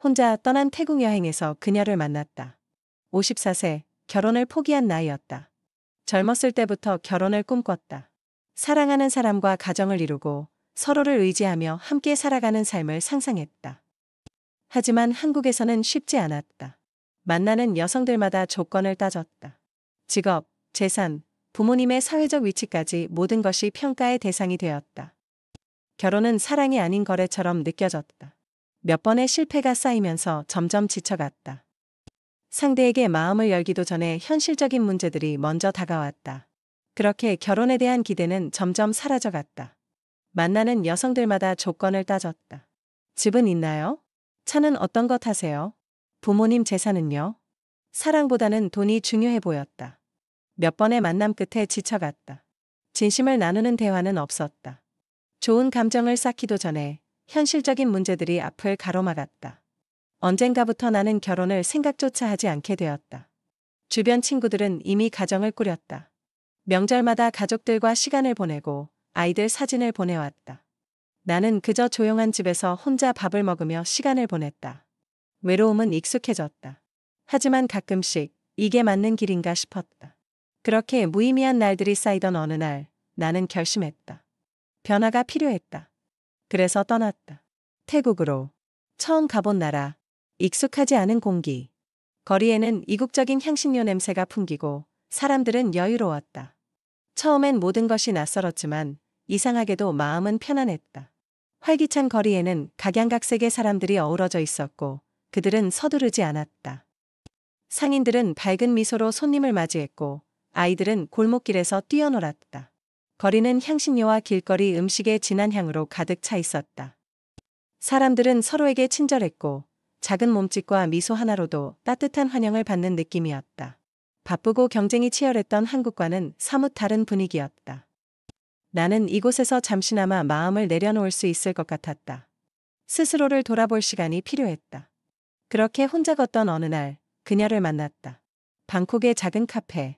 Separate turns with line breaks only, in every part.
혼자 떠난 태국 여행에서 그녀를 만났다. 54세, 결혼을 포기한 나이였다. 젊었을 때부터 결혼을 꿈꿨다. 사랑하는 사람과 가정을 이루고 서로를 의지하며 함께 살아가는 삶을 상상했다. 하지만 한국에서는 쉽지 않았다. 만나는 여성들마다 조건을 따졌다. 직업, 재산, 부모님의 사회적 위치까지 모든 것이 평가의 대상이 되었다. 결혼은 사랑이 아닌 거래처럼 느껴졌다. 몇 번의 실패가 쌓이면서 점점 지쳐갔다. 상대에게 마음을 열기도 전에 현실적인 문제들이 먼저 다가왔다. 그렇게 결혼에 대한 기대는 점점 사라져갔다. 만나는 여성들마다 조건을 따졌다. 집은 있나요? 차는 어떤 것 타세요? 부모님 재산은요? 사랑보다는 돈이 중요해 보였다. 몇 번의 만남 끝에 지쳐갔다. 진심을 나누는 대화는 없었다. 좋은 감정을 쌓기도 전에 현실적인 문제들이 앞을 가로막았다. 언젠가부터 나는 결혼을 생각조차 하지 않게 되었다. 주변 친구들은 이미 가정을 꾸렸다. 명절마다 가족들과 시간을 보내고 아이들 사진을 보내왔다. 나는 그저 조용한 집에서 혼자 밥을 먹으며 시간을 보냈다. 외로움은 익숙해졌다. 하지만 가끔씩 이게 맞는 길인가 싶었다. 그렇게 무의미한 날들이 쌓이던 어느 날 나는 결심했다. 변화가 필요했다. 그래서 떠났다. 태국으로. 처음 가본 나라. 익숙하지 않은 공기. 거리에는 이국적인 향신료 냄새가 풍기고 사람들은 여유로웠다. 처음엔 모든 것이 낯설었지만 이상하게도 마음은 편안했다. 활기찬 거리에는 각양각색의 사람들이 어우러져 있었고 그들은 서두르지 않았다. 상인들은 밝은 미소로 손님을 맞이했고 아이들은 골목길에서 뛰어놀았다. 거리는 향신료와 길거리 음식의 진한 향으로 가득 차 있었다. 사람들은 서로에게 친절했고 작은 몸짓과 미소 하나로도 따뜻한 환영을 받는 느낌이었다. 바쁘고 경쟁이 치열했던 한국과는 사뭇 다른 분위기였다. 나는 이곳에서 잠시나마 마음을 내려놓을 수 있을 것 같았다. 스스로를 돌아볼 시간이 필요했다. 그렇게 혼자 걷던 어느 날 그녀를 만났다. 방콕의 작은 카페.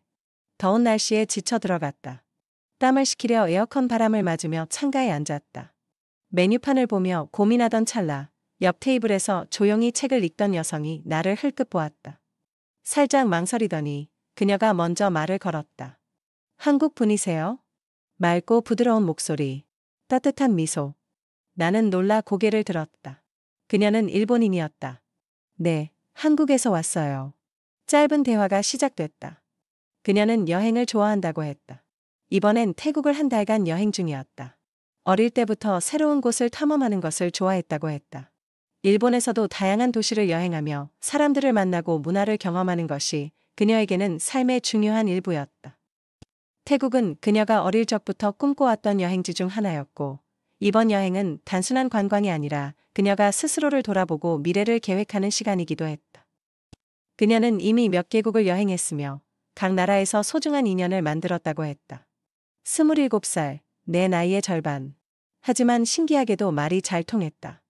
더운 날씨에 지쳐 들어갔다. 땀을 식히려 에어컨 바람을 맞으며 창가에 앉았다. 메뉴판을 보며 고민하던 찰나 옆 테이블에서 조용히 책을 읽던 여성이 나를 흘끗 보았다. 살짝 망설이더니 그녀가 먼저 말을 걸었다. 한국 분이세요? 맑고 부드러운 목소리, 따뜻한 미소. 나는 놀라 고개를 들었다. 그녀는 일본인이었다. 네, 한국에서 왔어요. 짧은 대화가 시작됐다. 그녀는 여행을 좋아한다고 했다. 이번엔 태국을 한 달간 여행 중이었다. 어릴 때부터 새로운 곳을 탐험하는 것을 좋아했다고 했다. 일본에서도 다양한 도시를 여행하며 사람들을 만나고 문화를 경험하는 것이 그녀에게는 삶의 중요한 일부였다. 태국은 그녀가 어릴 적부터 꿈꿔왔던 여행지 중 하나였고 이번 여행은 단순한 관광이 아니라 그녀가 스스로를 돌아보고 미래를 계획하는 시간이기도 했다. 그녀는 이미 몇 개국을 여행했으며 각 나라에서 소중한 인연을 만들었다고 했다. 27살, 내 나이의 절반. 하지만 신기하게도 말이 잘 통했다.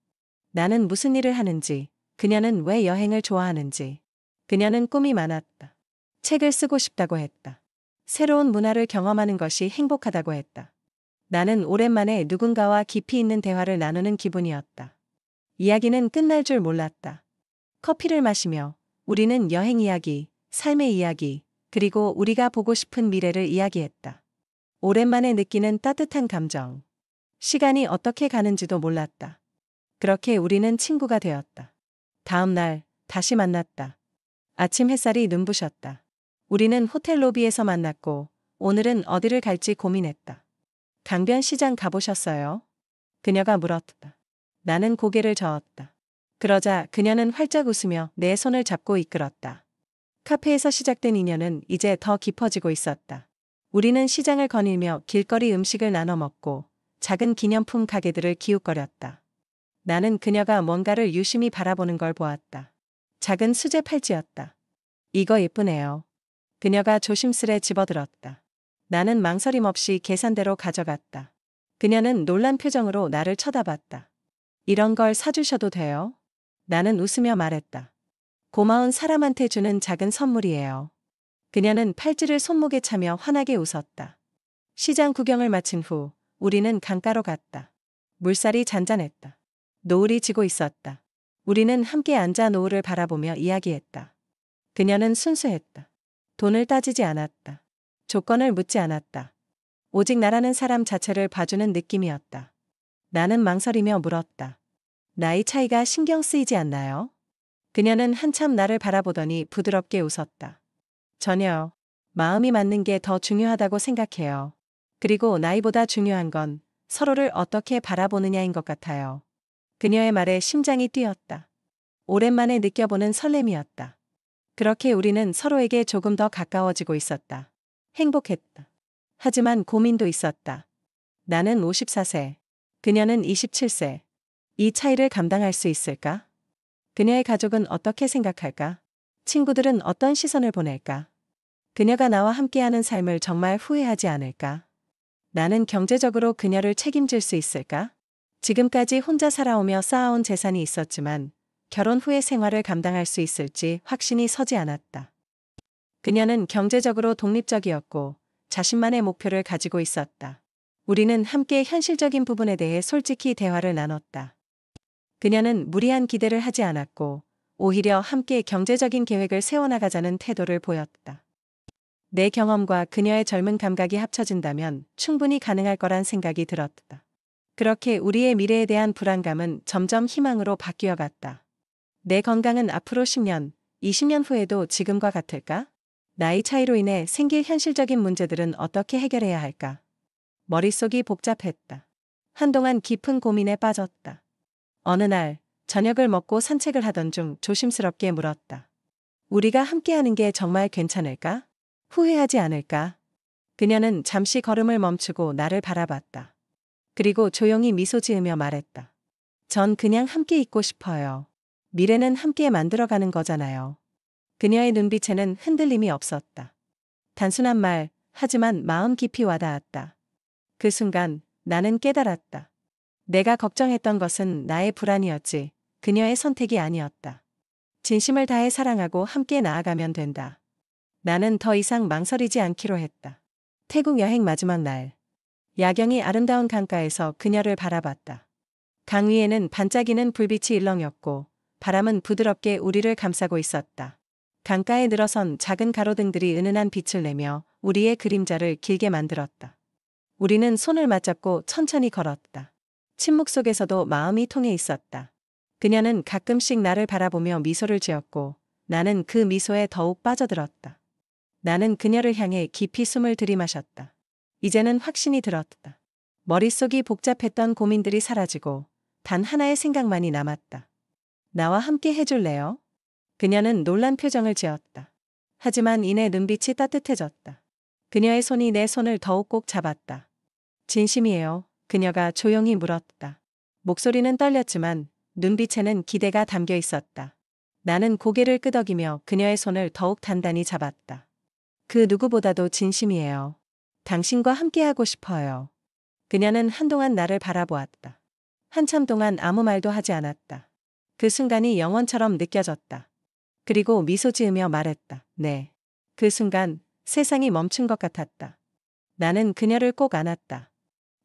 나는 무슨 일을 하는지, 그녀는 왜 여행을 좋아하는지. 그녀는 꿈이 많았다. 책을 쓰고 싶다고 했다. 새로운 문화를 경험하는 것이 행복하다고 했다. 나는 오랜만에 누군가와 깊이 있는 대화를 나누는 기분이었다. 이야기는 끝날 줄 몰랐다. 커피를 마시며 우리는 여행 이야기, 삶의 이야기, 그리고 우리가 보고 싶은 미래를 이야기했다. 오랜만에 느끼는 따뜻한 감정. 시간이 어떻게 가는지도 몰랐다. 그렇게 우리는 친구가 되었다. 다음 날 다시 만났다. 아침 햇살이 눈부셨다. 우리는 호텔 로비에서 만났고 오늘은 어디를 갈지 고민했다. 강변 시장 가보셨어요? 그녀가 물었다. 나는 고개를 저었다. 그러자 그녀는 활짝 웃으며 내 손을 잡고 이끌었다. 카페에서 시작된 인연은 이제 더 깊어지고 있었다. 우리는 시장을 거닐며 길거리 음식을 나눠 먹고 작은 기념품 가게들을 기웃거렸다. 나는 그녀가 뭔가를 유심히 바라보는 걸 보았다. 작은 수제 팔찌였다. 이거 예쁘네요. 그녀가 조심스레 집어들었다. 나는 망설임 없이 계산대로 가져갔다. 그녀는 놀란 표정으로 나를 쳐다봤다. 이런 걸 사주셔도 돼요? 나는 웃으며 말했다. 고마운 사람한테 주는 작은 선물이에요. 그녀는 팔찌를 손목에 차며 환하게 웃었다. 시장 구경을 마친 후 우리는 강가로 갔다. 물살이 잔잔했다. 노을이 지고 있었다. 우리는 함께 앉아 노을을 바라보며 이야기했다. 그녀는 순수했다. 돈을 따지지 않았다. 조건을 묻지 않았다. 오직 나라는 사람 자체를 봐주는 느낌이었다. 나는 망설이며 물었다. 나이 차이가 신경 쓰이지 않나요? 그녀는 한참 나를 바라보더니 부드럽게 웃었다. 전혀. 마음이 맞는 게 더 중요하다고 생각해요. 그리고 나이보다 중요한 건 서로를 어떻게 바라보느냐인 것 같아요. 그녀의 말에 심장이 뛰었다. 오랜만에 느껴보는 설렘이었다. 그렇게 우리는 서로에게 조금 더 가까워지고 있었다. 행복했다. 하지만 고민도 있었다. 나는 54세. 그녀는 27세. 이 차이를 감당할 수 있을까? 그녀의 가족은 어떻게 생각할까? 친구들은 어떤 시선을 보낼까? 그녀가 나와 함께하는 삶을 정말 후회하지 않을까? 나는 경제적으로 그녀를 책임질 수 있을까? 지금까지 혼자 살아오며 쌓아온 재산이 있었지만 결혼 후의 생활을 감당할 수 있을지 확신이 서지 않았다. 그녀는 경제적으로 독립적이었고 자신만의 목표를 가지고 있었다. 우리는 함께 현실적인 부분에 대해 솔직히 대화를 나눴다. 그녀는 무리한 기대를 하지 않았고 오히려 함께 경제적인 계획을 세워나가자는 태도를 보였다. 내 경험과 그녀의 젊은 감각이 합쳐진다면 충분히 가능할 거란 생각이 들었다. 그렇게 우리의 미래에 대한 불안감은 점점 희망으로 바뀌어 갔다. 내 건강은 앞으로 10년, 20년 후에도 지금과 같을까? 나이 차이로 인해 생길 현실적인 문제들은 어떻게 해결해야 할까? 머릿속이 복잡했다. 한동안 깊은 고민에 빠졌다. 어느 날 저녁을 먹고 산책을 하던 중 조심스럽게 물었다. 우리가 함께하는 게 정말 괜찮을까? 후회하지 않을까? 그녀는 잠시 걸음을 멈추고 나를 바라봤다. 그리고 조용히 미소 지으며 말했다. 전 그냥 함께 있고 싶어요. 미래는 함께 만들어가는 거잖아요. 그녀의 눈빛에는 흔들림이 없었다. 단순한 말, 하지만 마음 깊이 와닿았다. 그 순간 나는 깨달았다. 내가 걱정했던 것은 나의 불안이었지, 그녀의 선택이 아니었다. 진심을 다해 사랑하고 함께 나아가면 된다. 나는 더 이상 망설이지 않기로 했다. 태국 여행 마지막 날. 야경이 아름다운 강가에서 그녀를 바라봤다. 강 위에는 반짝이는 불빛이 일렁였고 바람은 부드럽게 우리를 감싸고 있었다. 강가에 늘어선 작은 가로등들이 은은한 빛을 내며 우리의 그림자를 길게 만들었다. 우리는 손을 맞잡고 천천히 걸었다. 침묵 속에서도 마음이 통해 있었다. 그녀는 가끔씩 나를 바라보며 미소를 지었고 나는 그 미소에 더욱 빠져들었다. 나는 그녀를 향해 깊이 숨을 들이마셨다. 이제는 확신이 들었다. 머릿속이 복잡했던 고민들이 사라지고 단 하나의 생각만이 남았다. 나와 함께 해줄래요? 그녀는 놀란 표정을 지었다. 하지만 이내 눈빛이 따뜻해졌다. 그녀의 손이 내 손을 더욱 꼭 잡았다. 진심이에요. 그녀가 조용히 물었다. 목소리는 떨렸지만 눈빛에는 기대가 담겨 있었다. 나는 고개를 끄덕이며 그녀의 손을 더욱 단단히 잡았다. 그 누구보다도 진심이에요. 당신과 함께하고 싶어요. 그녀는 한동안 나를 바라보았다. 한참 동안 아무 말도 하지 않았다. 그 순간이 영원처럼 느껴졌다. 그리고 미소 지으며 말했다. 네. 그 순간 세상이 멈춘 것 같았다. 나는 그녀를 꼭 안았다.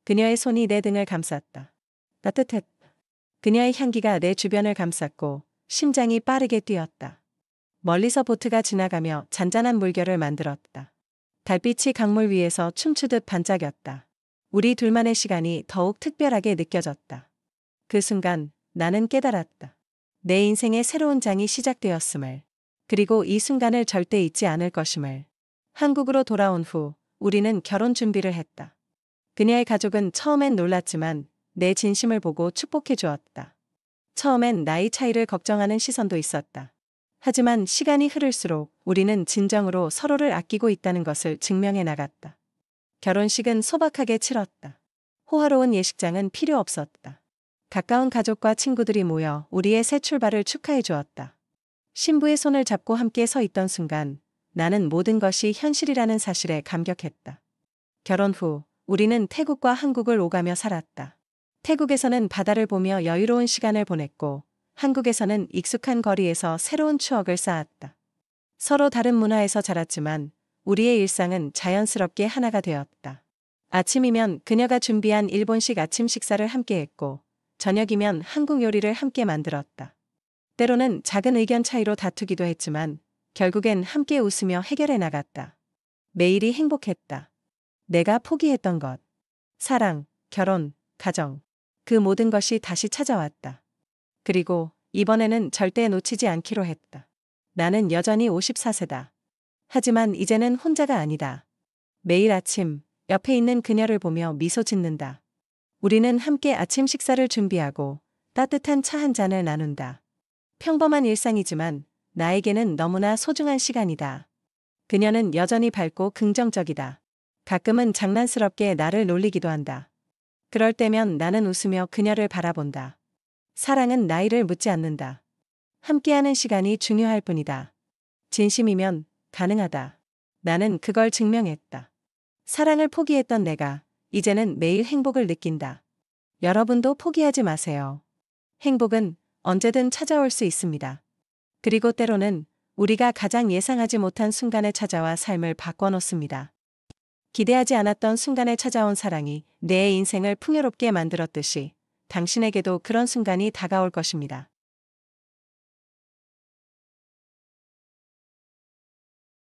그녀의 손이 내 등을 감쌌다. 따뜻했다. 그녀의 향기가 내 주변을 감쌌고 심장이 빠르게 뛰었다. 멀리서 보트가 지나가며 잔잔한 물결을 만들었다. 달빛이 강물 위에서 춤추듯 반짝였다. 우리 둘만의 시간이 더욱 특별하게 느껴졌다. 그 순간 나는 깨달았다. 내 인생의 새로운 장이 시작되었음을. 그리고 이 순간을 절대 잊지 않을 것임을. 한국으로 돌아온 후 우리는 결혼 준비를 했다. 그녀의 가족은 처음엔 놀랐지만 내 진심을 보고 축복해 주었다. 처음엔 나이 차이를 걱정하는 시선도 있었다. 하지만 시간이 흐를수록 우리는 진정으로 서로를 아끼고 있다는 것을 증명해 나갔다. 결혼식은 소박하게 치렀다. 호화로운 예식장은 필요 없었다. 가까운 가족과 친구들이 모여 우리의 새 출발을 축하해 주었다. 신부의 손을 잡고 함께 서 있던 순간 나는 모든 것이 현실이라는 사실에 감격했다. 결혼 후 우리는 태국과 한국을 오가며 살았다. 태국에서는 바다를 보며 여유로운 시간을 보냈고 한국에서는 익숙한 거리에서 새로운 추억을 쌓았다. 서로 다른 문화에서 자랐지만 우리의 일상은 자연스럽게 하나가 되었다. 아침이면 그녀가 준비한 일본식 아침 식사를 함께 했고 저녁이면 한국 요리를 함께 만들었다. 때로는 작은 의견 차이로 다투기도 했지만 결국엔 함께 웃으며 해결해 나갔다. 매일이 행복했다. 내가 포기했던 것. 사랑, 결혼, 가정. 그 모든 것이 다시 찾아왔다. 그리고 이번에는 절대 놓치지 않기로 했다. 나는 여전히 54세다. 하지만 이제는 혼자가 아니다. 매일 아침 옆에 있는 그녀를 보며 미소 짓는다. 우리는 함께 아침 식사를 준비하고 따뜻한 차 한 잔을 나눈다. 평범한 일상이지만 나에게는 너무나 소중한 시간이다. 그녀는 여전히 밝고 긍정적이다. 가끔은 장난스럽게 나를 놀리기도 한다. 그럴 때면 나는 웃으며 그녀를 바라본다. 사랑은 나이를 묻지 않는다. 함께하는 시간이 중요할 뿐이다. 진심이면 가능하다. 나는 그걸 증명했다. 사랑을 포기했던 내가 이제는 매일 행복을 느낀다. 여러분도 포기하지 마세요. 행복은 언제든 찾아올 수 있습니다. 그리고 때로는 우리가 가장 예상하지 못한 순간에 찾아와 삶을 바꿔놓습니다. 기대하지 않았던 순간에 찾아온 사랑이 내 인생을 풍요롭게 만들었듯이 당신에게도 그런 순간이 다가올 것입니다.